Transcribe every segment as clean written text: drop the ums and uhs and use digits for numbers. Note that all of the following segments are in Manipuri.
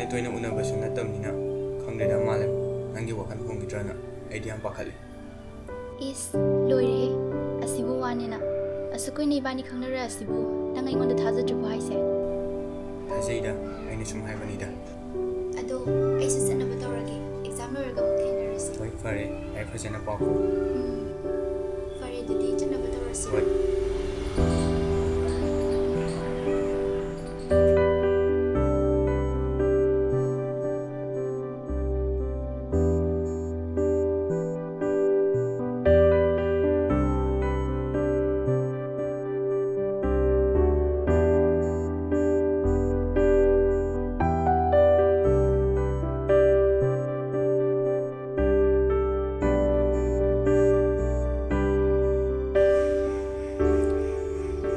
toina unabashu natamnina khangdeda malem nangi wakan khongidrana idea pakhali is loire asibu wanina asukoi ni bani khangnara asibu nangai ngonda thajadru haise thajeida aina sum haibanida ado aisa sanaba tawrage exam loraga mukhenarasi hoi fare ai phajana pako fare didi chanaba tawrasi hoi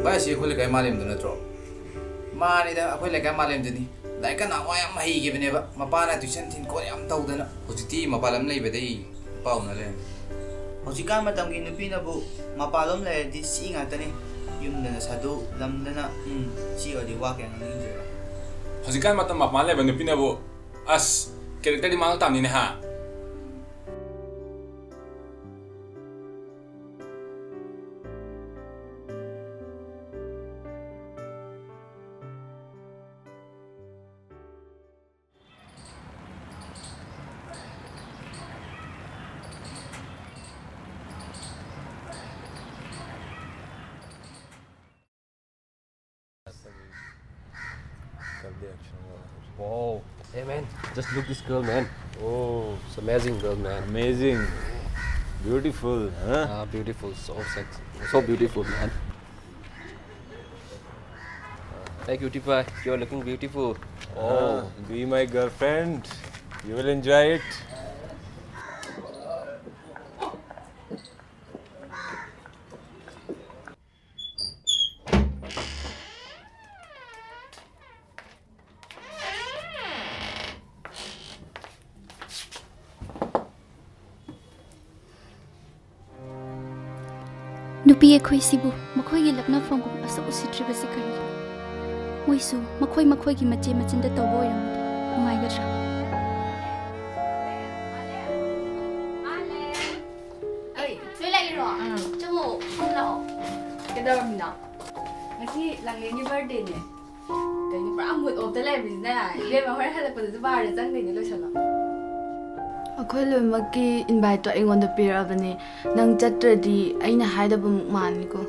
Basi aku lekai malam tu natro. Mari dah aku lekai malam tu ni. Lai kan awak yang mahi ke benda ba. Mapana tuition tin kau yang tahu dah na. Hujiti mapalam lay bedai. Pau na le. Hujika matam ki nupi na bu mapalom lay di si ingat ni. Yung na sadu lam na si odi wak yang ni je. Hujika matam mapalay ba nupi na bu as karakter di mal tam ni ha. Wow. Hey man, just look this girl, man. Oh, it's amazing girl, man. Amazing. Beautiful, huh? Ah, beautiful. So sexy. So beautiful, man. Hey, cutie pie. You're looking beautiful. Oh, be my girlfriend. You will enjoy it. nupi ekhoi sibu makhoi gi lakna phom kum asu usitri basi kari moisu makhoi gi mache machinda tawbo iram ngai gadra ai chơi lại rồi trong hộ không lẩu cái đâu mình nào ngày là ngày như birthday nè cái như bả một ốp tới lại mình này lên mà hỏi hay là còn thứ ba để chẳng để như lôi chả ꯑꯩꯈꯣꯏ ꯂꯣꯏꯅꯃꯛꯀꯤ ꯏꯟꯚꯥꯏꯠꯇꯣ ꯑꯩꯉꯣꯟꯗ ꯄꯤꯔꯛꯑꯕꯅꯦ ꯅꯪ ꯆꯠꯇ꯭ꯔꯗꯤ ꯑꯩꯅ ꯍꯥꯏꯗꯕ ꯃꯨꯛ ꯃꯥꯟꯅꯤꯀꯣ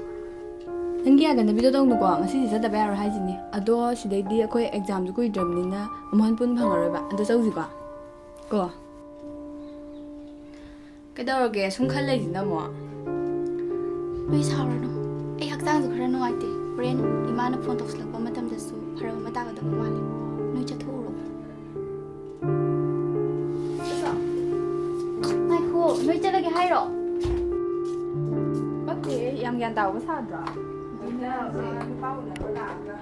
ꯅꯪꯒꯤ ꯌꯥꯒꯟꯗꯕꯤꯗꯣ ꯇꯧꯅꯨꯀꯣ ꯉꯁꯤꯗꯤ ꯆꯠꯇꯕ ꯌꯥꯔꯣꯏ ꯍꯥꯏꯁꯤꯅꯤ ꯑꯗꯣ ꯁꯤꯗꯩꯗꯤ ꯑꯩꯈꯣꯏ ꯑꯦꯛꯖꯥꯝꯁꯨ ꯀꯨꯏꯗ꯭ꯔꯕꯅꯤꯅ ꯑꯃꯨꯛ ꯄꯨꯟ ꯐꯪꯉꯔꯣꯏꯕ ꯑꯗꯣ ꯆꯧꯁꯤꯀꯣ ꯀꯣ ꯀꯩꯗꯧꯔꯒꯦ ꯁꯨꯝ ꯈꯜ ꯂꯩꯁꯤꯅ ꯑꯃꯨꯛ ꯅꯣꯏ ꯁꯥꯎꯔꯅꯨ ꯑꯩ ꯍꯛꯆꯥꯡꯁꯨ ꯈꯔ ꯅꯨꯡꯉꯥꯏꯇꯦ ꯍꯣꯔꯦꯟ ꯏꯃꯥꯅ ꯐꯣꯟ ꯇꯧꯁꯤꯜꯂꯛꯄ ꯃꯇꯝꯗꯁꯨ ꯐꯔꯛ ꯑꯃ ꯇꯥꯒꯗꯕ ꯃꯥꯜꯂꯦ ꯅꯣꯏ ꯆꯠꯊꯣꯛꯎꯔꯣ ꯅꯣꯏ ꯆꯠꯂꯒꯦ ꯍꯥꯏꯔꯣ ꯄꯛꯇꯦ ꯌꯥꯝ ꯒ꯭ꯌꯥꯟ ꯇꯥꯕ ꯁꯥꯗ꯭ꯔꯣ ꯅꯨꯄꯥ ꯎꯅꯔ ꯂꯥꯛꯑꯒ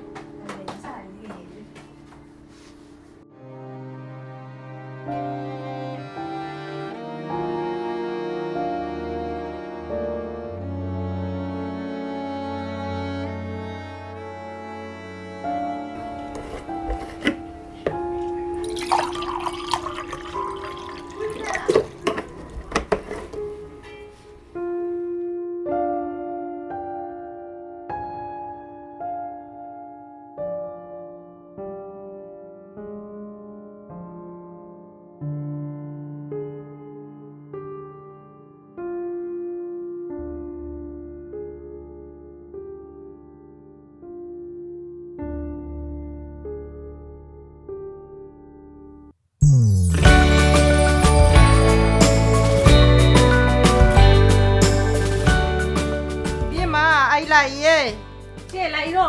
제 라이로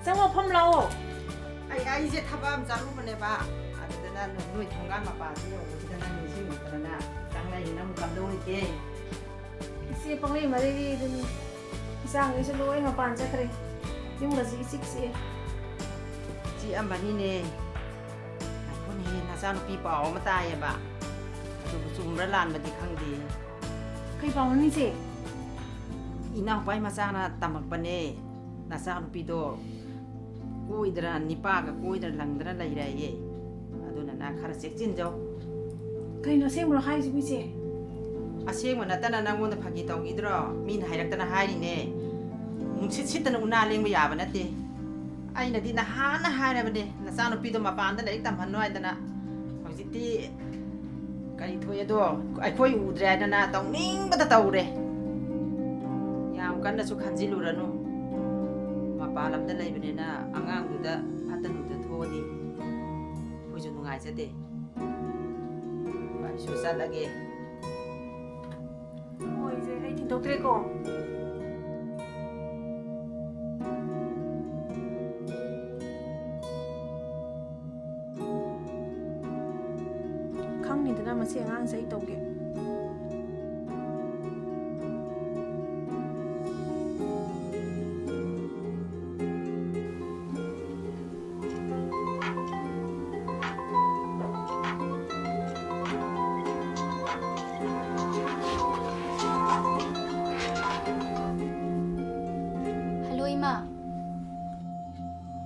정어 폼라오 아이 이제 타밤 자루분에 봐 아들나 누이 통관 마빠지요 우리나 니시 못하나 장라이나 무감동이게 isi panglay mali din isang isa lo ay mapan sa kare yung lasi siksi 지 안바니네 아코니 나사노 피파오 마타야 봐 좀 바디 칸디 kay pa ni si ina pai masana tamak pane nasaano pido kuidra nipaga kuidra langdra lairaye aduna ꯑꯗꯨꯅ ꯈꯔ ꯆꯦꯛꯁꯤꯟꯖꯧ ꯀꯩꯅꯣ ꯑꯁꯦꯡꯕ꯭ꯔꯣ ꯍꯥꯏꯔꯤꯁꯤꯕꯨ ꯏꯆꯦ ꯑꯁꯦꯡꯕ ꯅꯠꯇꯅ ꯅꯪꯉꯣꯟꯗ ꯐꯥꯒꯤ ꯇꯧꯈꯤꯗ꯭ꯔꯣ ꯃꯤꯅ ꯍꯥꯏꯔꯛꯇꯅ ꯍꯥꯏꯔꯤꯅꯦ ꯅꯨꯡꯁꯤꯠ ꯁꯤꯠꯇꯅ ꯎꯅꯥ ꯂꯦꯡꯕ ꯌꯥꯕ ꯅꯠꯇꯦ ꯑꯩꯅꯗꯤ ꯅꯍꯥꯟꯅ ꯍꯥꯏꯔꯕꯅꯦ ꯅꯆꯥꯅꯨꯄꯤꯗꯣ ꯃꯄꯥꯟꯗ ꯂꯥꯏꯔꯤꯛ ꯇꯝꯍꯟꯅꯣ ꯍꯥꯏꯗꯅ ꯍꯧꯖꯤꯛꯇꯤ ꯀꯔꯤ ꯊꯣꯛꯑꯦꯗꯣ ꯑꯩꯈꯣꯏ ꯎꯗ꯭ꯔꯦ ꯍꯥꯏꯗꯅ ꯇꯧꯅꯤꯡꯕꯗ ꯇꯧꯔꯦ ꯌꯥꯝ ꯀꯟꯅꯁꯨ ꯈꯟꯖꯤꯜꯂꯨꯔꯅꯨ ꯃꯄꯥꯟ ꯂꯝꯗ ꯂꯩꯕꯅꯤꯅ ꯑꯉꯥꯡꯗꯨꯗ ꯐꯠꯇ ꯅꯨꯡꯗ ꯊꯣꯛꯑꯗꯤ ꯑꯩꯈꯣꯏꯁꯨ ꯅꯨꯡꯉꯥꯏꯖꯗꯦ ꯑꯩꯁꯨ ꯆꯠꯂꯒꯦ ꯍꯣꯏ ꯏꯆꯦ ꯑꯩ ꯊꯤꯟꯗꯣꯛꯇ꯭ꯔꯦꯀꯣ ꯈꯪꯅꯤꯗꯅ ꯃꯁꯤ ꯑꯉꯥꯡꯁꯦ ꯑꯩ ꯇꯧꯒꯦ Hello, Ima.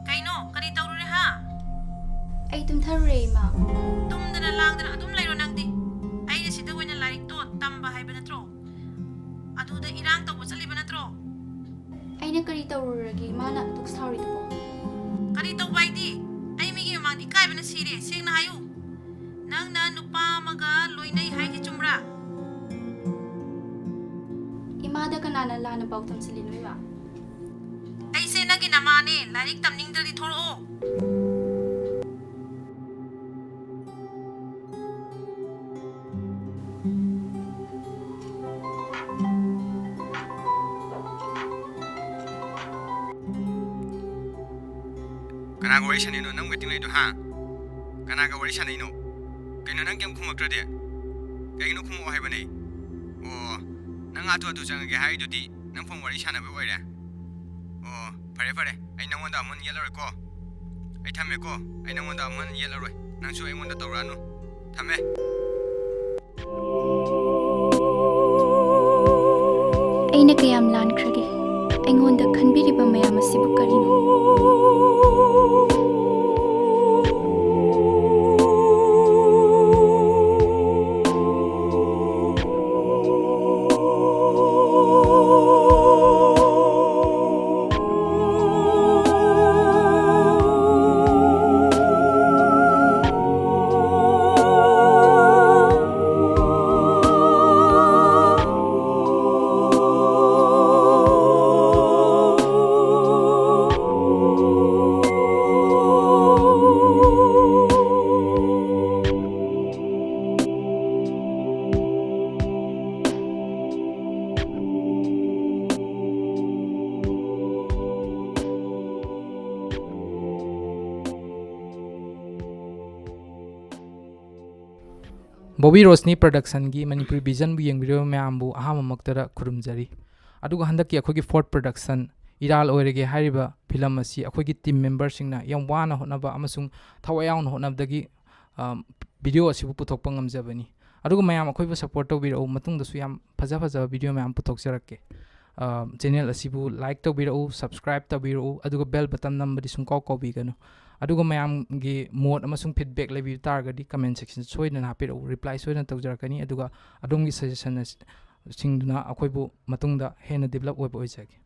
ꯀꯩꯅꯣ ꯀꯔꯤ ꯇꯧꯔꯨꯔꯦ ꯍꯥ ꯑꯩ ꯇꯨꯝꯊꯔꯨꯔꯦ ꯏꯃꯥ ꯇꯨꯝꯗꯅ ꯂꯥꯡꯗꯅ ꯑꯗꯨꯝ ꯂꯩꯔꯣ ꯅꯪꯗꯤ ꯑꯩꯅ ꯁꯤꯗ ꯑꯣꯏꯅ ꯂꯥꯏꯔꯤꯛꯇꯣ ꯇꯝꯕ ꯍꯥꯏꯕ ꯅꯠꯇ꯭ꯔꯣ ꯑꯗꯨꯗ ꯏꯔꯥꯡ ꯇꯧꯕ ꯆꯠꯂꯤꯕ ꯅꯠꯇ꯭ꯔꯣ ꯑꯩꯅ ꯀꯔꯤ ꯇꯧꯔꯨꯔꯒꯦ ꯏꯃꯥꯅ ꯑꯗꯨꯛ ꯁꯥꯎꯔꯤꯗꯨꯕꯣ ꯀꯔꯤ ꯇꯧꯕ ꯍꯥꯏꯗꯤ ꯑꯩ ꯃꯤꯒꯤ ꯃꯃꯥꯡꯗ ꯏꯀꯥꯏꯕꯅ ꯁꯤꯔꯦ ꯁꯦꯡꯅ ꯍꯥꯏꯌꯨ ꯅꯪꯅ ꯅꯨꯄꯥ ꯑꯃꯒ ꯂꯣꯏꯅꯩ ꯍꯥꯏꯁꯤ ꯆꯨꯝꯕ꯭ꯔꯥ ꯏꯃꯥꯗ ꯀꯅꯥꯅ ꯂꯥꯟꯅ ꯄꯥꯎ ꯇꯝꯁꯤꯜꯂꯤꯅꯣ ꯏꯃꯥ ꯑꯩꯁꯦ ꯅꯪꯒꯤ ꯅꯃꯥꯅꯦ ꯂꯥꯏꯔꯤꯛ ꯇꯝꯅꯤꯡꯗ꯭ꯔꯗꯤ ꯊꯣꯔꯛꯑꯣ Kanaga wari sanino nang waiting lay do ha? Kanaga wari sanino? Kaya nang kiyang kumagrade? Kaya ino kumuha hay ba ni? O, nang ato sang agahay do di nang pong wari sana ba wari? O, pare ay nang wanda amon yellow ko. Ay tame ko, ay nang wanda amon yellow roy. Nang so ay wanda taurano. Tame. ꯑꯩꯅ ꯀꯌꯥꯝ ꯂꯥꯟꯈ꯭ꯔꯒꯦ ꯑꯩꯉꯣꯟꯗ ꯈꯟꯕꯤꯔꯤꯕ ꯃꯌꯥꯝ ꯑꯁꯤꯕꯨ ꯀꯔꯤꯅꯣ Bobbi Roshni production gi Manipuri vision bu yengbiro mayambu ahama maktara khurumjari aduga handaki akhogi fourth production Eral oirage hariba film asi akhogi team members singna yam wana honaba amasung thawayaun honabdagi video asi bu puthokpa ngamjabani aduga mayam akhoi bu support tawbiro matung dasu yam faja video mayam puthok jarakke channel asi bu like tawbiro subscribe tawbiro aduga bell button nambadi sung kaw bigano aduga mayam gi mod amasung feedback lebi targadi comment section soidana hapiro reply soidana tawjarakani aduga adongi suggestion singduna akhoi bu matungda hena develop oiba oijagi